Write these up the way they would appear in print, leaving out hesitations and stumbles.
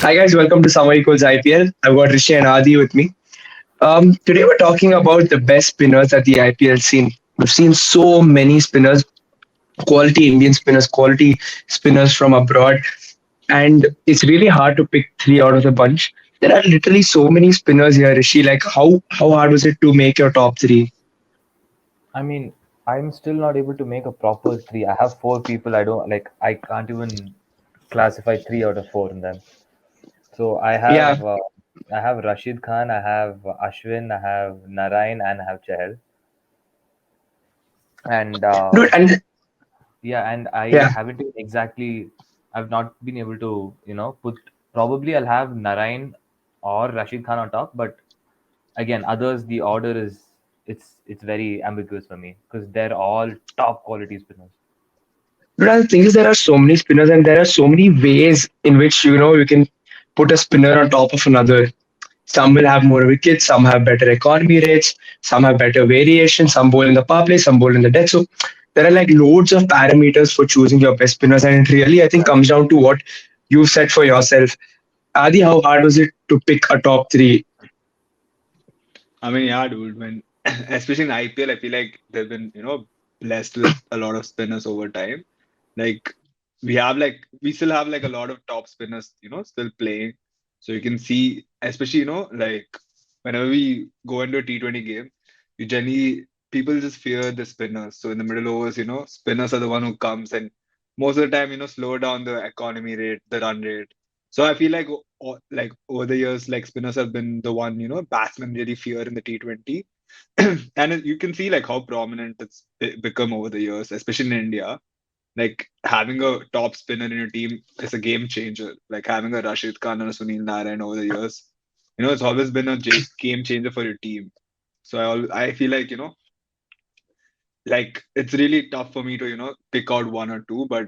Hi guys, welcome to Summer Equals IPL. I've got Rishi and Adi with me. Today we're talking about the best spinners that the IPL scene. We've seen so many spinners, quality Indian spinners, quality spinners from abroad, and it's really hard to pick three out of the bunch. There are literally so many spinners here, Rishi. Like how hard was it to make your top three? I mean, I'm still not able to make a proper three. I have four people. I don't like. I can't even classify three out of four in them. So Yeah, I have Rashid Khan. I have Ashwin. I have Narayan, and I have Chahal. And dude, and yeah, and I yeah, haven't been exactly. I've not been able to, put. Probably I'll have Narayan or Rashid Khan on top, but again, others the order is it's very ambiguous for me because they're all top quality spinners. dude. The thing is, there are so many spinners, and there are so many ways in which you can put a spinner on top of another. Some will have more wickets, some have better economy rates, some have better variation, some bowl in the power play, some bowl in the death. So there are like loads of parameters for choosing your best spinners, and it really I think comes down to what you've set for yourself. Adi, how hard was it to pick a top three? I mean, yeah, dude. When especially in IPL, I feel like they've been, blessed with a lot of spinners over time. Like we still have like a lot of top spinners, still playing. So you can see, especially, like whenever we go into a T20 game, you generally people just fear the spinners. So in the middle overs, spinners are the one who comes and most of the time, slow down the economy rate, the run rate. So I feel like like over the years, like spinners have been the one, batsmen really fear in the T20. And you can see like how prominent it's become over the years, especially in India. Like having a top spinner in your team is a game changer. Like having a Rashid Khan or a Sunil Narayan over the years, it's always been a game changer for your team. So I feel like like it's really tough for me to pick out one or two, but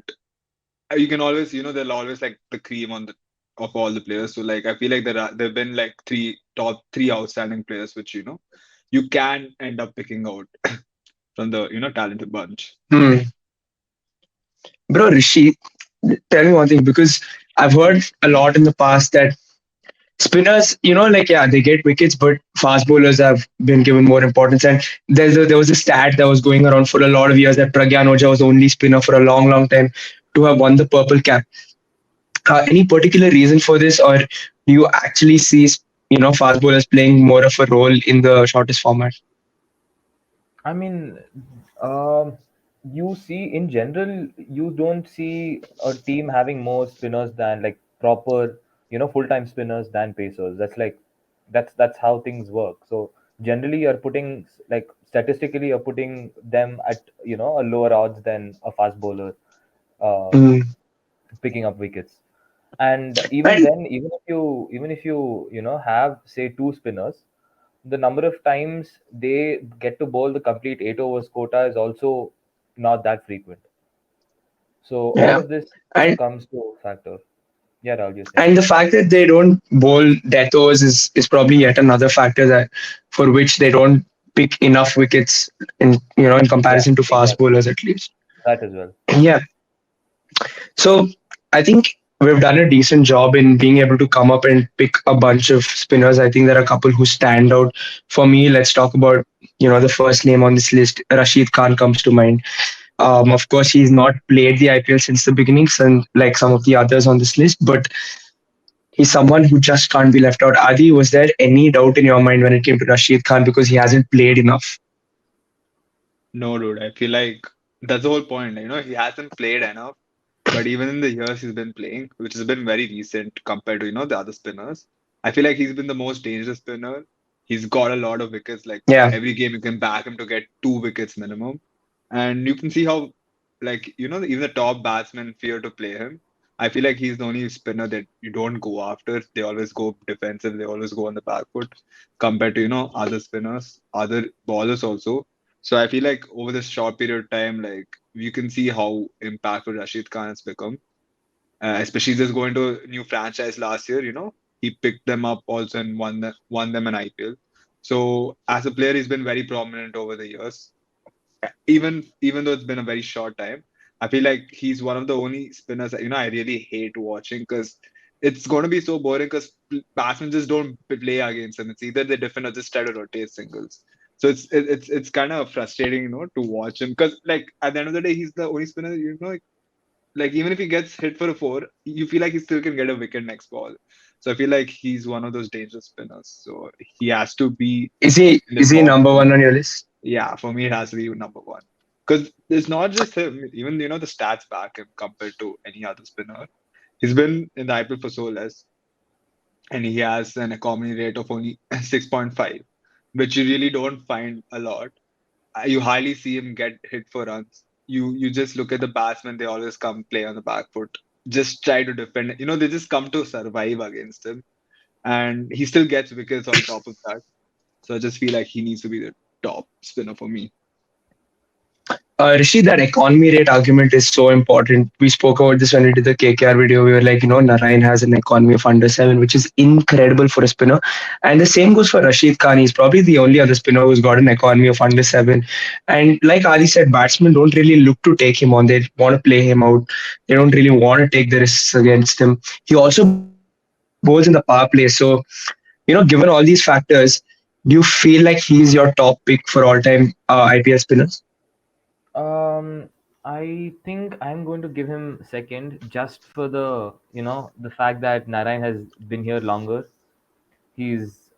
you can always there'll always like the cream on the of all the players. So like I feel like there've been like three outstanding players which you can end up picking out from the talented bunch. Hmm. Bro, Rishi, tell me one thing because I've heard a lot in the past that spinners, like yeah, they get wickets, but fast bowlers have been given more importance. And there was a stat that was going around for a lot of years that Pragyan Oja was the only spinner for a long, long time to have won the purple cap. Any particular reason for this, or do you actually see fast bowlers playing more of a role in the shortest format? I mean, um, you see, in general, you don't see a team having more spinners than like proper, full-time spinners than pacers. That's how things work. So generally, you're putting like statistically, you're putting them at a lower odds than a fast bowler um, Mm. picking up wickets. And even And then, even if you have say two spinners, the number of times they get to bowl the complete 8 overs quota is also not that frequent. So all yeah, of this and comes to factor. Yeah, Rahul, you're saying. and the fact that they don't bowl death overs is probably yet another factor that for which they don't pick enough wickets in Yeah, comparison to fast exactly. bowlers at least. That as well. Yeah. So I think we've done a decent job in being able to come up and pick a bunch of spinners. I think there are a couple who stand out for me. Let's talk about the first name on this list. Rashid Khan comes to mind. Of course, he's not played the IPL since the beginnings, and like some of the others on this list, but he's someone who just can't be left out. Adi, was there any doubt in your mind when it came to Rashid Khan because he hasn't played enough? No, dude, I feel like that's the whole point. He hasn't played enough, but even in the years he's been playing, which has been very recent compared to, the other spinners, I feel like he's been the most dangerous spinner. He's got a lot of wickets. Like Yeah, every game you can back him to get 2 wickets minimum. And you can see how, like, even the top batsmen fear to play him. I feel like he's the only spinner that you don't go after. They always go defensive. They always go on the back foot compared to, other spinners, other bowlers also. So I feel like over this short period of time, like you can see how impactful Rashid Khan has become. Especially just going to a new franchise last year, he picked them up also and won them an IPL. So as a player, he's been very prominent over the years. Even though it's been a very short time, I feel like he's one of the only spinners that I really hate watching because it's going to be so boring because batsmen just don't play against him. It's either they defend or just try to rotate singles. So it's kind of frustrating, to watch him because like at the end of the day, he's the only spinner. Like even if he gets hit for a four, you feel like he still can get a wicket next ball. So I feel like he's one of those dangerous spinners. So he has to be Is he in the is he top number one three. on your list? Yeah, for me it has to be number one. Because it's not just him, even the stats back him compared to any other spinner. He's been in the IPL for so less, and he has an economy rate of only 6.5, which you really don't find a lot. You hardly see him get hit for runs. You just look at the batsmen; they always come play on the back foot, just try to defend. They just come to survive against him, and he still gets wickets on top of that. So I just feel like he needs to be the top spinner for me. Rishi, that economy rate argument is so important. We spoke about this when we did the KKR video. We were like, Narayan has an economy of under seven, which is incredible for a spinner. And the same goes for Rashid Khan. He's probably the only other spinner who's got an economy of under seven. And like Adi said, batsmen don't really look to take him on. They want to play him out. They don't really want to take the risks against him. He also bowls in the power play. So, given all these factors, do you feel like he's your top pick for all time IPL spinners? Um, I think I'm going to give him second just for the fact that Narayan has been here longer. He's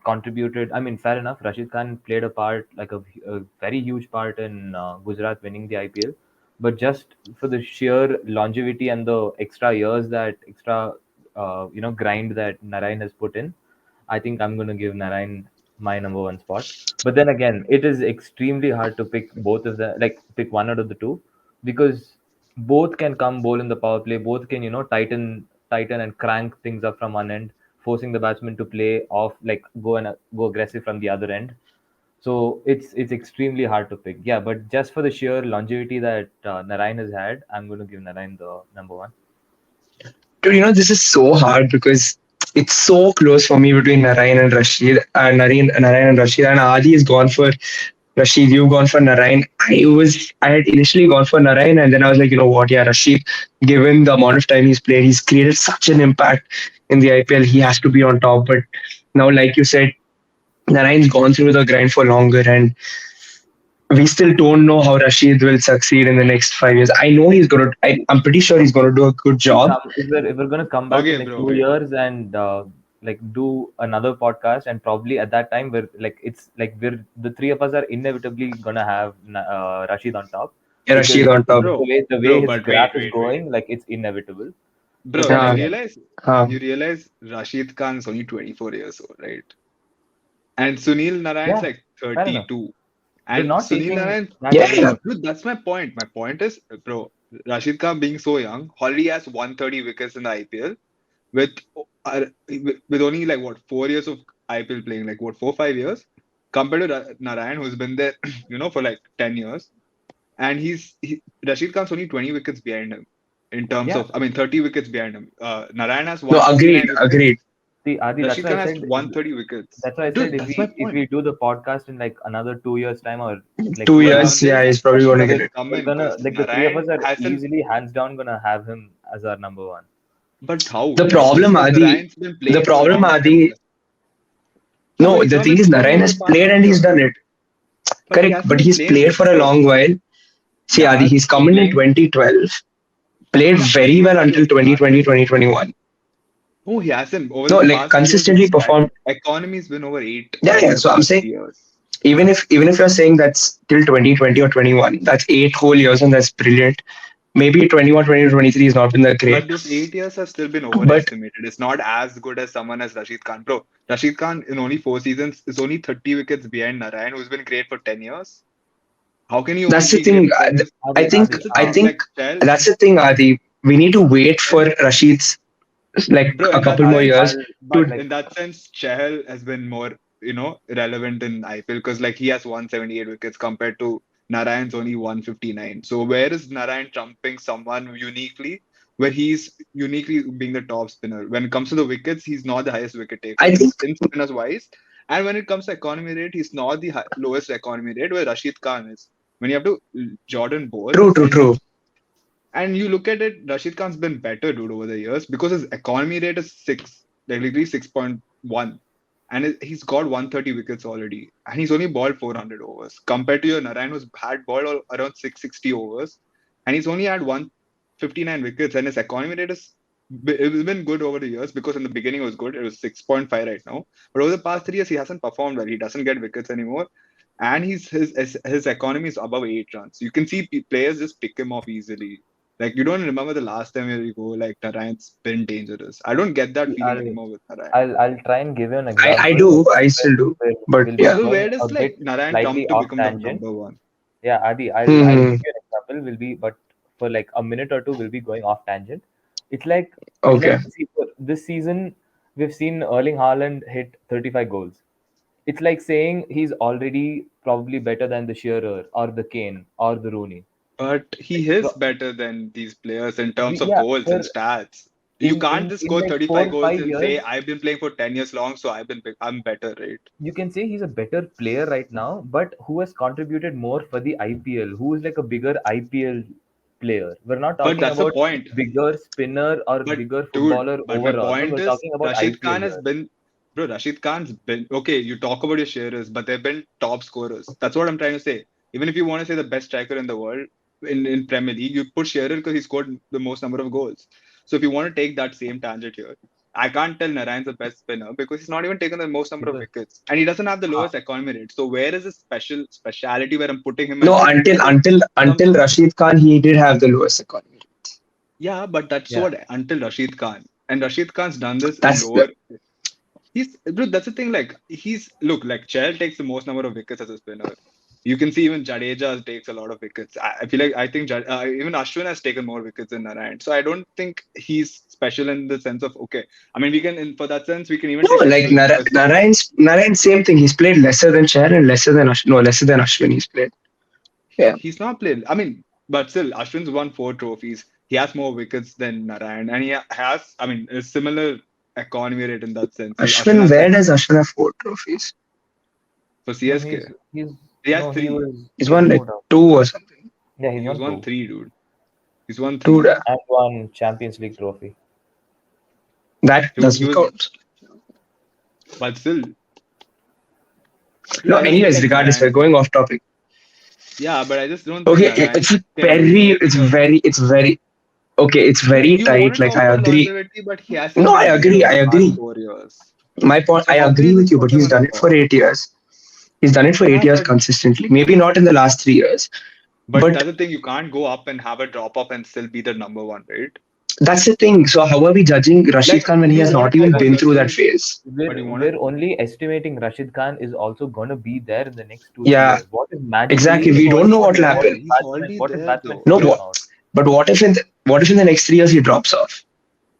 contributed. I mean, fair enough. Rashid Khan played a part, like a very huge part in Gujarat winning the IPL. But just for the sheer longevity and the extra years, that extra grind that Narayan has put in, I think I'm going to give Narayan my number one spot. But then again, it is extremely hard to pick both of them, like pick one out of the two, because both can come bowl in the power play. Both can tighten and crank things up from one end, forcing the batsman to play off, like go aggressive from the other end. So it's extremely hard to pick. Yeah, but just for the sheer longevity that Narayan has had, I'm going to give Narayan the number one. Dude, this is so hard because it's so close for me between Narayan and Rashid. Narayan and Rashid, and Adi has gone for Rashid. You've gone for Narayan. I had initially gone for Narayan, and then I was like, you know what? Yeah, Rashid. Given the amount of time he's played, he's created such an impact in the IPL. He has to be on top. But now, like you said, Narayan's gone through the grind for longer, and we still don't know how Rashid will succeed in the next 5 years. I know he's gonna. I'm pretty sure he's gonna do a good See, job. if we're gonna come back in Okay, like bro. 2 years and like do another podcast, and probably at that time we're the three of us are inevitably gonna have Rashid on top, Rashid because on top. the way Bro, his but wait, graph is wait, wait. going, like it's inevitable. But Bro, then Uh, you again, realize uh, you realize Rashid Khan is only 24 years old, right? And Sunil Narayan's yeah, like fair enough. 32. We're And not Sunil taking Narayan, that yeah, away. yeah. dude, that's my point. My point is, bro, Rashid Khan being so young, already has 130 wickets in the IPL with with only like what 4 years of IPL playing, like what 4 5 years, compared to Narayan, who's been there, for like 10 years, and Rashid Khan's only 20 wickets behind him in terms Yeah. of, I mean, 30 wickets behind him. Narayan has No, agreed, 159 wickets. agreed. See, Adi, Rashid Khan has 130 wickets. that's why I said Dude, if that's my we point. do the podcast in like another 2 years time, or like two But one, I'm years, yeah, saying he's like probably going Rashid to we're, get can it. come we're in gonna, because like, the three of us Narayan are hasn't. easily hands down gonna have him as our number one. But how? The It's just problem, because Adi, Narayan's been the playing for a problem, long time. Adi, No, but no, he's the not thing been is, performing Narayan over the has past played and 6 he's years. done it. But he Correct, hasn't but been he's playing for played for a 6 years. long while. See, Adi, Yeah, he's for come in playing. 2012, played Yeah, very well until 2020, 2021. No, he hasn't. Over No, the like past 3 years, consistently his performed. economy's been over 8 Yeah, over yeah. the So I'm past saying, 3 years. even if you're saying that's till 2020 or 21, that's 8 whole years, and that's brilliant. Maybe 21, 20, 23 has not been that great, But those 8 years have still been but overestimated. It's not as good as someone as Rashid Khan. Bro, Rashid Khan in only 4 seasons is only 30 wickets behind Narayan, who's been great for 10 years. How can you only that's the be great thing. for 10 years? I Adi, think, Adi, That's the I thing. think Like, Chell, that's the thing, Adi. We need to wait for Rashid's like bro, a in that couple more Adi, sense, years but to. like, in that sense, Chahal has been more, relevant in IPL because like he has 178 wickets compared to Narayan's only 159. So where is Narayan trumping someone uniquely? Where he's uniquely being the top spinner. When it comes to the wickets, he's not the highest wicket taker I think in spinners wise. And when it comes to economy rate, he's not the lowest economy rate where Rashid Khan is. When you have to Jordan bowl true, true, and true. And you look at it, Rashid Khan's been better, dude, over the years because his economy rate is six, technically 6.1. And he's got 130 wickets already. And he's only balled 400 overs. Compared to your Narayan, who's had balled around 660 overs. And he's only had 159 wickets. And his economy rate it's been good over the years because in the beginning it was good. It was 6.5 right now. But over the past 3 years, he hasn't performed well. He doesn't get wickets anymore. And his economy is above 8 runs. You can see players just pick him off easily. Like you don't remember the last time where you go like Narayan's been dangerous. I don't get that See, feeling anymore with Narayan. I'll try and give you an I example. do. I still do. Will But will be yeah. So going where a does like bit Narayan come slightly to off become the tangent. number one? Yeah, Adi, I'll Hmm. give you an example. Will be but for like a minute or two, we'll be going off tangent. It's like Okay. see, for this season we've seen Erling Haaland hit 35 goals. It's like saying he's already probably better than the Shearer or the Kane or the Rooney. But Like, he is better than these players in terms of yeah, goals for and stats. You can't just in score like 35 goals 4 5 and years, say I've been playing for 10 years long, so I'm better, right? you can say he's a better player right now, but who has contributed more for the IPL? Who is like a bigger IPL player? We're not But talking that's the about point. bigger spinner or But bigger dude, footballer but my overall. No, point we're is talking about Rashid IPL Khan has here. been bro, Rashid Khan's been okay, you talk about your sharers, but they've been top scorers. That's what I'm trying to say. Even if you want to say the best striker in the world in Premier League, you put Shearer because he scored the most number of goals. So if you want to take that same tangent here, I can't tell Narayan's the best spinner because he's not even taken the most number of Because wickets. And he doesn't have the uh, lowest economy rate. So where is his speciality where I'm putting him in? No, until Because until some until Rashid Khan, he did have the lowest economy. yeah, but that's yeah, what until Rashid Khan. And Rashid Khan's done this in That's lower. He's dude, that's the thing. Like he's look like Chell takes the most number of wickets as a spinner. You can see even Jadeja takes a lot of wickets. I feel like I think even Ashwin has taken more wickets than Narayan. So I don't think he's special in the sense of okay. I mean, we can for that sense we can even no, say like special because Narayan, same thing. He's played lesser than Chair and lesser than Ashwin. He's played. Yeah. he's not played. I mean, but still, Ashwin's won 4 trophies. He has more wickets than Narayan, and he has I mean a similar economy rate in that sense. Ashwin Ashwin, has where like does Ashwin have four trophies? for no, CSK, he's he has no, three. He's he's won like moved out. two or something. Yeah, he's He's won won two three, dude. He's won Two. three. and one Champions League trophy. That He doesn't was, count. but still, dude, No, I just feel anyways, like regardless, we're Narayan. going off topic. Yeah, but I just don't think Okay, Narayan can very, make the. okay, it's very You want tight. to Like talk I about agree. longevity, but he hasn't No, I been great agree. over I the past agree. 4 years. My point. So I how can agree you with just you, put but him he's on done it for top? 8 years. He's done it for eight Yeah, years consistently. Maybe not in the last 3 years, but but that's the thing. You can't go up and have a drop off and still be the number one, right? that's the thing. So how are we judging Rashid Like Khan when he you has not want to even talk been about through that Rashid, phase? but you want to. We're only estimating Rashid Khan is also gonna be there in the next 2 3 Yeah, years. What if magically exactly. He's We don't know already what will there. happen. He's already What if there, batsmen though, No, figure him bro. out? but what if in the next 3 years he drops off?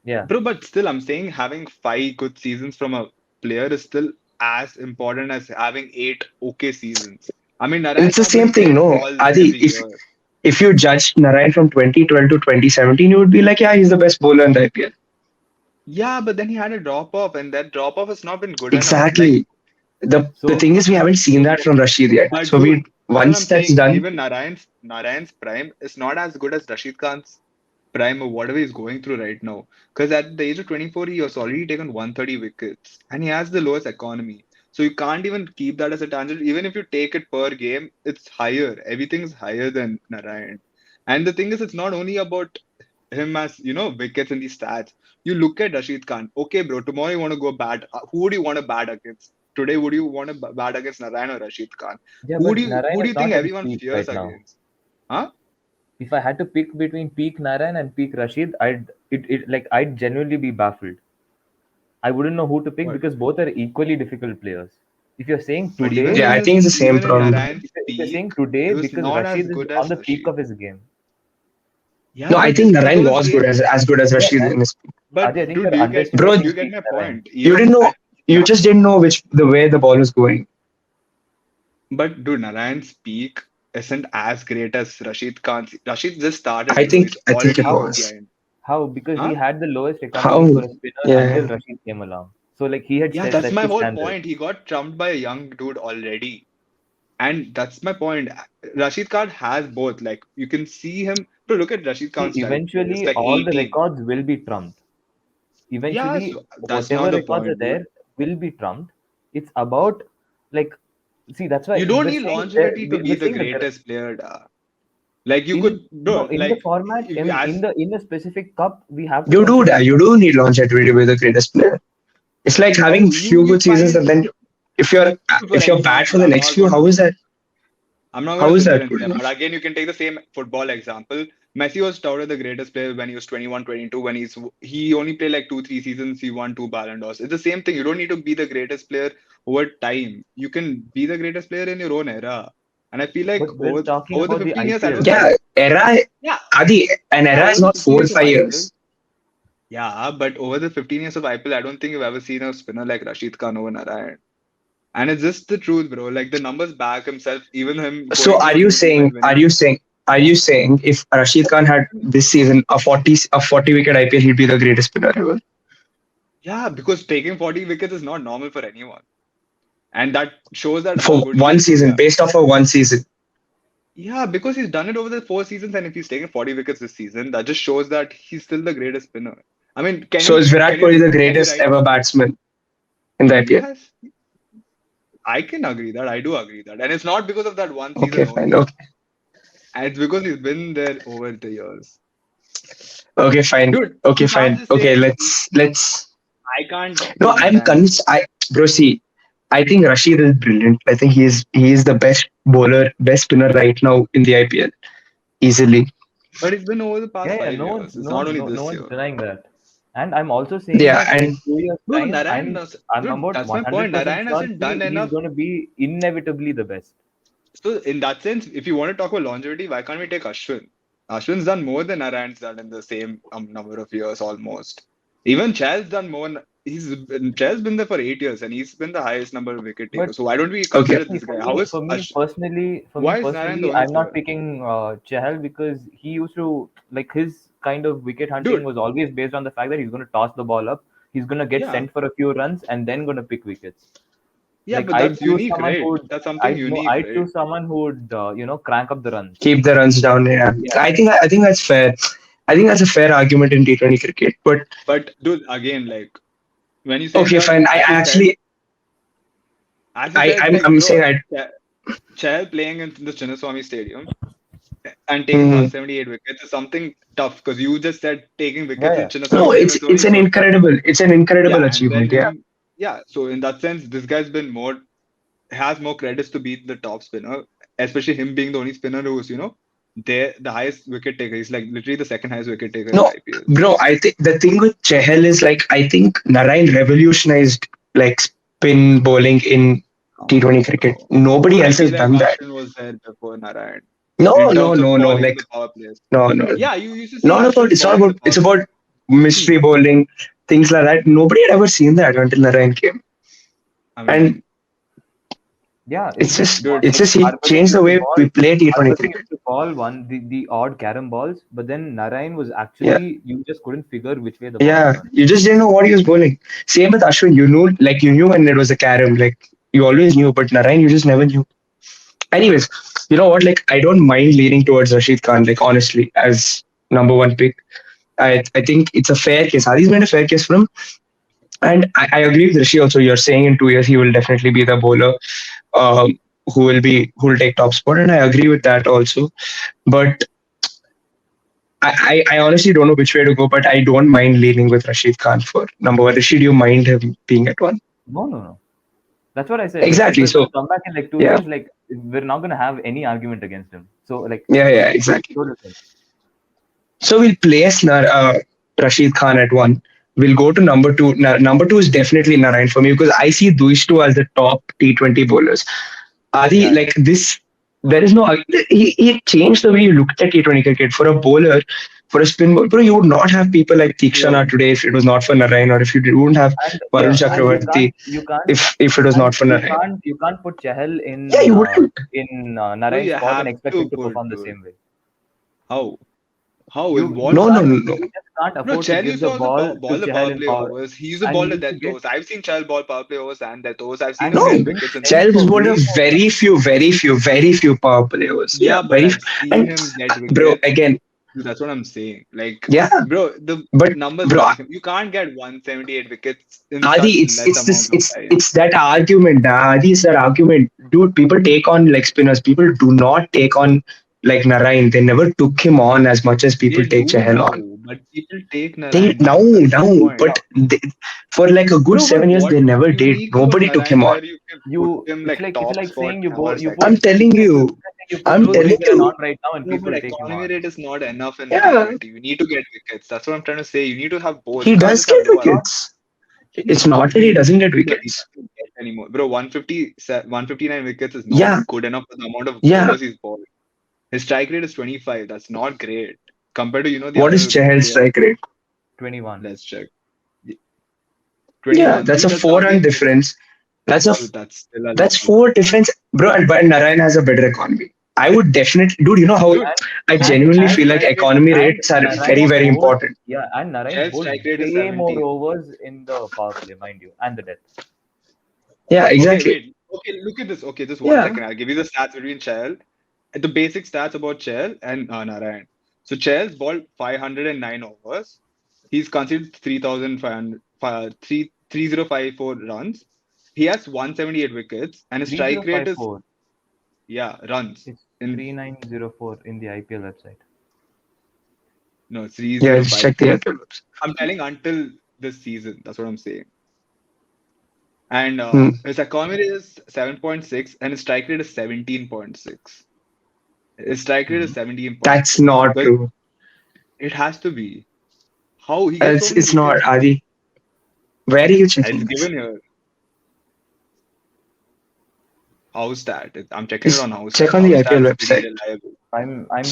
Yeah, Bro, but still, I'm saying having 5 good seasons from a player is still as important as having 8 okay seasons. I mean, And it's Narayan's the not same been thing. playing No, all Adi, every year. if you judged Narayan from 2012 to 2017, you would be like, yeah, he's the best bowler in the IPL. Yeah, but then he had a drop off, and that drop off has not been good enough. Like, Exactly. The so thing is, we haven't seen that from Rashid yet. but So dude, that's what once I'm that's saying. done, Even Narayan's prime is not as good as Rashid Khan's prime or whatever he's going through right now. Because at the age of 24, he has already taken 130 wickets and he has the lowest economy. So you can't even keep that as a tangent. Even if you take it per game, it's higher. Everything's higher than Narayan. And the thing is, it's not only about him as, wickets in these stats. You look at Rashid Khan. Okay, bro, tomorrow you want to go bad. Who would you want to bat against? Today, would you want to bat against Narayan or Rashid Khan? yeah, Who but do you Narayan who do is you think not at his everyone peak fears right now. against? Huh? If I had to pick between peak Narayan and peak Rashid, I'd genuinely be baffled. I wouldn't know who to pick What? because both are equally difficult players. If you're saying But even today, yeah, in I think his it's the same even in problem. Narayan's if you're peak, saying today, he was because not as Rashid is good on as the peak Rashid. of his game. Yeah, No, I but think just think Narayan of his was good game. as good as Yeah, Rashid and in his. But Adi, I think dude, you're Bro, do you underestimating get peak my Narayan. point? you Even didn't know. You just didn't know which the way the ball was going. but dude, Narayan's peak isn't as great as Rashid Khan's. Rashid just started, I bro. think He's I think it already How? was. behind. How? Because he Huh? had the lowest economy How? for a spinner until Yeah. Rashid came along. So like he had Yeah, that's set my the whole standard. point. He got trumped by a young dude already. And that's my point. Rashid Khan has both. Like you can see him. To look at Rashid See, Khan's stats. It's eventually like all the 18. records will be trumped. Yeah, Eventually, so that's whatever not the records are point, dude. there will be trumped. It's about, like, see, that's why You don't we're need saying longevity to be we're the saying that there greatest player. Da. Like you in could, no bro. in the Like format, if I you mean ask, in the specific cup we have to You do consider that. You do need longevity to be the greatest player. It's like having how you few you good seasons and find, then for if you're bad for example, the next few, I'm not going how to is sit there that and good say, but enough? again, you can take the same football example. Messi was touted the greatest player when he was 21, 22. When he only played like 2, 3 seasons, he won 2 Ballon d'Ors. It's the same thing. You don't need to be the greatest player over time. You can be the greatest player in your own era. And I feel like but we're talking over the about the 15 years, I don't IPL, Yeah, think, right? era yeah, Adi, an yeah, era is over the not 15 4 or years of 5 IPL, years. yeah, but over the 15 years of IPL, I don't think you've ever seen a spinner like Rashid Khan over Narayan. And it's just the truth, bro. Like the numbers back himself, even him So going to a new team and winning. are you saying if Rashid Khan had this season a 40 wicket IPL, he'd be the greatest spinner ever? Yeah, because taking 40 wickets is not normal for anyone. And that shows that how For good he one is. So season, yeah. based off of one season. Yeah, because he's done it over the 4 seasons, and if he's taken 40 wickets this season, that just shows that he's still the greatest spinner. I mean, So is Virat Kohli the can you greatest write? ever batsman in the IPL? Yes, I can agree that. I do agree that. And it's not because of that one Okay, season fine. only. Okay, And it's because he's been there over the years. okay, fine. Dude, Okay, you can't fine. just Okay, say let's. I can't No, put I'm Narayan. convinced. Bro, see, I think Rashid is brilliant. I think he is the best bowler, best spinner right now in the IPL, easily. But it's been over the past Yeah, five no years. one's It's not only no this one's year. denying that. And I'm also saying Yeah, that and in 2 years' Bro, time, I'm dude, about that's my point. 100% Narayan sure hasn't done he's enough. going to be inevitably the best. So in that sense, if you want to talk about longevity, why can't we take Ashwin? Ashwin's done more than Narayan's done in the same number of years almost. Even Chal's done more. Chal's been there for 8 years and he's been the highest number of wicket But takers. So why don't we okay. consider see, this guy? How is for me why is Narayan the personally, only I'm not player? picking Chahal because he used to, like, his kind of wicket hunting Dude, was always based on the fact that he's going to toss the ball up, he's going to get yeah, sent for a few runs, and then going to pick wickets. yeah, Like but I'd that's choose unique, someone right? who would, That's something unique, I'd right? choose someone who would, crank up the runs. Keep the runs down. Yeah, Yeah. I think that's fair. I think that's a fair argument in T20 cricket. But But dude, again, like when you say okay, that, fine. as you said, like I'm bro, saying Chahal playing in the Chinnaswamy Stadium and taking Mhm. 178 wickets is something tough because you just said taking Yeah, wickets in yeah. Chinnaswamy No, Stadium is only it's his an first time. incredible Yeah, and then achievement. Yeah, him, yeah. So in that sense, this guy's been more has more credits to be the top spinner, especially him being the only spinner who's the highest wicket taker. He's like literally the second highest wicket taker in no, IPL. bro. I think the thing with Chahal is like I think Narayan revolutionized like spin bowling in Come T20 on, cricket. bro. Nobody Dude, I else has feel like done that. Ashwin was there before Narayan No, in no, terms of no, no. bowling in Like the power plays. no, no. Yeah, you used to see Not about. Ashwin It's not bowling in the about. power It's plays. about mystery bowling, things like that. Nobody had ever seen that until Narayan came, I and mean, Yeah, it's it's just just dude, he changed the way we play T20 Harbhajan cricket. used to ball the odd carom balls, but then Narayan was Yeah, actually, you just couldn't figure which way the ball was yeah. going. You just didn't know what he was bowling. Same with Ashwin. You knew when it was a carom. Like you always knew, but Narayan, you just never knew. Anyways, you know what? Like I don't mind leaning towards Rashid Khan. Like honestly, as number one pick, I think it's a fair case. Adi's made a fair case for him, and I agree with Rishi also. You're saying in 2 years he will definitely be the bowler um, who will take top spot, and I agree with that also. But I honestly don't know which way to go, but I don't mind leaning with Rashid Khan for number one. Rashid, you mind him being at one? No, no, no. That's what I said. Like, if Exactly. we're going So to come back in like two yeah, years, like, we're not going to have any argument against him. So, like, yeah, so, exactly. so listen. So we'll place Rashid Khan at one. We'll go to number two. Number two is definitely Narayan for me because I see these two as the top T20 bowlers. Adi, Yeah, like this, there is no. He changed the way you looked at T20 cricket. For a bowler, for a spin bowler, bro, you would not have people like Tikshana yo, today if it was not for Narayan, or if you wouldn't have Varun I and mean, Chakravarti you can't, if it was not for Narayan. you can't put Chahal Yeah, you wouldn't. in bro, Narayan's you spot and have expect to him to put, perform the dude. same way. How? How? You In you what No, no, can't no, sense? no. you just can't Bro, afford to Chell give used to the also ball to ball the Chahal power in play power, overs. He used to and ball he the used to death get overs. I've seen Chell ball power play overs and death overs. I've seen and him he get No, wins wickets in that. 10 Chelps for bowled a way more runs. very few power play overs. Yeah, Yeah, but very. I've seen And him get bro, wickets. again, That's what I'm saying. Like, yeah, bro, the but numbers bro, back him. You can't get 178 wickets in Adi, such it's less it's this amount of time. it's that argument. Adi, it's that argument, dude. People take on leg spinners. People do not take on like Narayan. They never took him on as much as people They take do Chahal now, on. but people take They Narayan now, now. That's the now, point. but they, for like a good Bro, but 7 years, they what's never did. unique about Nobody took Narayan him on. where you can put You him it's like like top spot saying in our you I'm put second? telling it's you. like saying you put I'm Ruth telling Regulator you. on right now and No, people but take him economy on. rate is not enough in Yeah, T20. You need to get wickets. That's what I'm trying to say. You need to have both. he You can't does just have get low RR. wickets. He's It's not not that he being doesn't get but he wickets. doesn't get anymore. Bro, 159 wickets is not Yeah, good enough for the amount of yeah. bowlers he's bowled. His strike rate is 25. That's not great compared to the What is other Chahal's players. strike rate? 21. Let's check. Yeah, 21. that's See, a that's 4 run again, difference. That's a dude, that's still a that's lot. four difference, bro. And Narayan has a better economy. I would definitely, dude. You know how Dude, and I and genuinely Chell's feel like strike rate is economy and rates are very, Narayan's very 17. bowled important. yeah, and Narayan's Chell's bowled strike rate is way more 17. overs in the power play, mind you, and the death. Yeah, Okay, exactly. wait. Okay, look at this. Okay, just one Yeah, second. I'll give you the stats between Chell, the basic stats about Chell and Narayan. So Chell's balled 509 overs. He's conceded 3,054 runs. He has 178 wickets, and his strike rate is 3054. yeah runs It's in 3904 in the IPL website. no yeah. Just check the 3054. IPL website. I'm telling until this season. That's what I'm saying. And Hmm. his economy rate is 7.6, and his strike rate is 17.6. His strike rate is Hmm. That's 17.6 not because true. it has to be. How he gets so many It's not wickets, man. Adi. Where are you It's checking this? given here. House stat. I'm checking it Just on house check stat. on the House IPL stat is pretty website. reliable.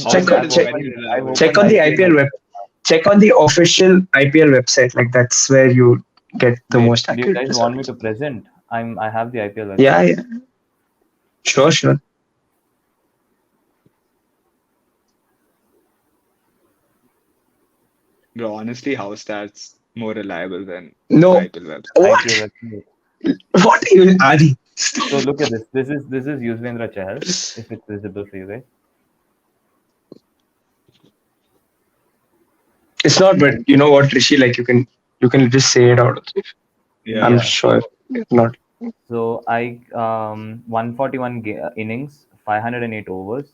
House Check stat on is check very I've reliable. check opened on the IPL IPL web. website now. Check on the official IPL website. Like that's where you get the Wait, most do you accurate guys want me results. to present? I have the IPL Yeah, website. yeah. Sure, sure. Bro, honestly, house stats more reliable than No. IPL website. What? IPL website. What even Adi? So look at this. This is Yuzvendra Chahal, if it's visible for you guys. It's not, but And you know what, Rishi? Like you can just say it out. I'm Yeah. yeah, sure. Not. so I 141 innings, 508 overs,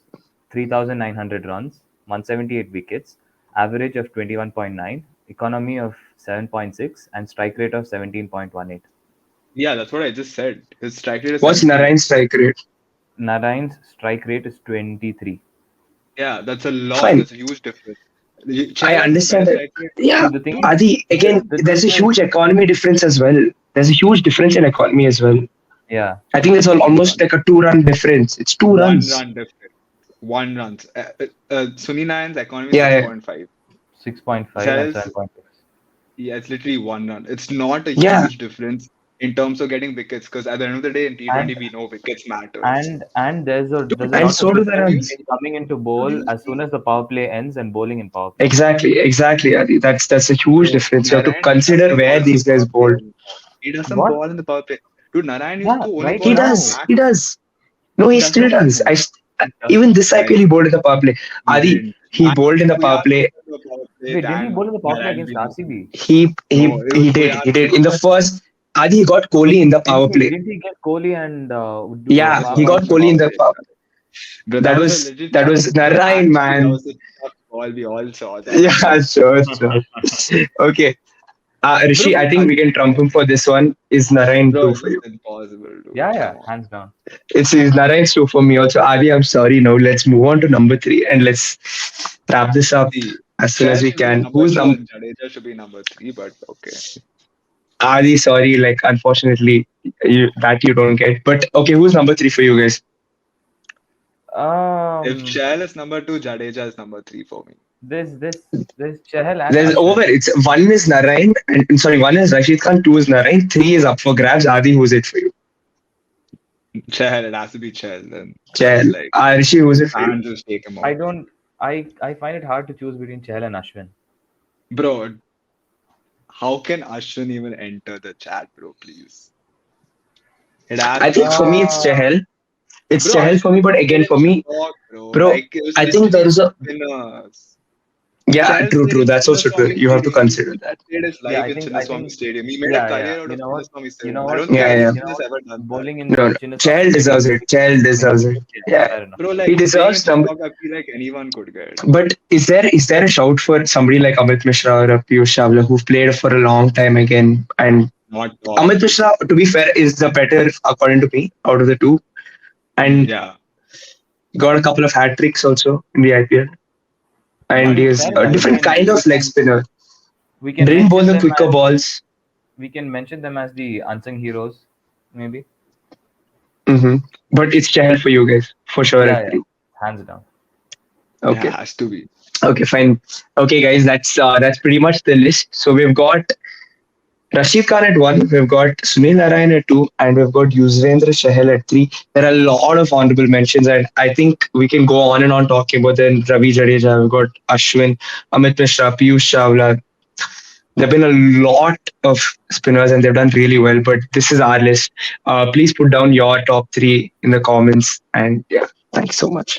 3,900 runs, 178 wickets, average of 21.9, economy of 7.6, and strike rate of 17.18. Yeah, that's what I just said. His strike rate is What's 17. Narayan's strike rate? Narayan's strike rate is 23. Yeah, that's a lot. Fine. That's a huge difference. I Chell has a better understand that. strike rate. See, Yeah, the thing Dude, is, Adi. Again, the there's a thing is, huge economy difference as well. There's a huge difference in economy as well. yeah, I think it's almost like a 2 run difference. It's two one runs. run difference. One runs. Sunil Nayan's economy is Yeah, yeah, 6.5. 6.5 and Chell's 7.6. Yeah, it's literally one run. It's not a yeah. huge difference in terms of getting wickets because at the end of the day in And T20 we know wickets matters. and there's a Dude, And lot of so do the have difference you runs. seen, in coming into have bowl you as soon seen as the power play ends and bowling in power play. Exactly, Adi. That's a huge bro, difference. You have to Narayan consider doesn't where ball in the these guys power play bowled. anymore. He doesn't What? ball in the power play. Dude, Narayan used Yeah, to only right He ball at the now does. max. He does. No, He he still doesn't does. anymore. he Even doesn't. this IPL Like he bowled in the power play. he Adi, didn't. he bowled in the power Kuyat play. in the power play Wait, didn't he than bowl in the power play Narayan against being RCB? He no, he it was he did. Kuyat He did and in the first. Adi, he got Kohli in the power play. Didn't he get Kohli and do Yeah, Yes, far he was power got in the play? Kohli in power the play. power play. Bro, that That was a was legit that tough. was Bro, Narayan, actually, that man. was a tough call. We all saw that. Yeah, sure, sure. Okay, Bro, Rishi, I think we can trump him for this one. Is Narayan bro, two for it's you? impossible, dude. Yeah, Come yeah, on. hands down. It's Narayan's two for me also. Adi, I'm sorry. Now let's move on to number three and let's wrap this up See, as soon as Chell we should be can. number Who's two number? and Jadeja should be number three, but okay. Adi, sorry. Like, unfortunately, you don't get. But okay, who's number three for you guys? If Um, Chell is number two, Jadeja is number three for me. there's Chahal and There's Harsha. over. It's one is Narayan, and sorry, one is Rashid Khan, two is Narayan, three is up for grabs. Adi, who's it for you? Chell, it has to be Chell then. Chel. Like, Rishi, who's it for you? can't just take him I out. don't. I find it hard to choose between Chahal and Ashwin. Bro, how can Ashwin even enter the chat, bro? Please. It has I to be think for me it's Uh, Ashwin. Chahal. It's Bro, Chahal for Ashwin me, but never again played for me, stock, bro. bro, Like it was I think there literally is a spinners. yeah, Chahal true, played true. in That's also true. Chinnaswamy You have to Stadium. consider He that. played his yeah, life in I Chinnaswamy think, Stadium. He made a yeah, yeah. career out of Chinnaswamy You know Stadium. I what? don't think Yeah, Chahal, yeah. Ashwin has ever done that. bowling No, in no. Chinnaswamy Chahal Stadium deserves is it. Chahal amazing. deserves it. Yeah, Yeah, fair enough. Bro, he like playing in deserves number. stock, I feel like anyone could get. But is there a shout for somebody like Amit Mishra or Piyush Chawla who've played for a long time again? And Not Amit top. Mishra, to be fair, is the better according to me out of the two, and Yeah, got a couple of hat tricks also in the IPL. And To he be is fair a enough, yeah. different kind of leg spinner. we can Didn't bowl mention the them quicker as balls. we can mention them as the unsung heroes, maybe. Hmm. But it's Chahal for you guys, for sure, I Yeah, yeah, feel. hands down. Okay. Yeah, has to be. Okay, fine. Okay, guys, that's pretty much the list. So we've got Rashid Khan at one, we've got Sunil Narayan at two, and we've got Yuzvendra Chahal at three. There are a lot of honorable mentions, and I think we can go on and on talking about then Ravi Jadeja, we've got Ashwin, Amit Mishra, Piyush Chawla. There have been a lot of spinners and they've done really well, but this is our list. Please put down your top three in the comments. And yeah, thanks so much.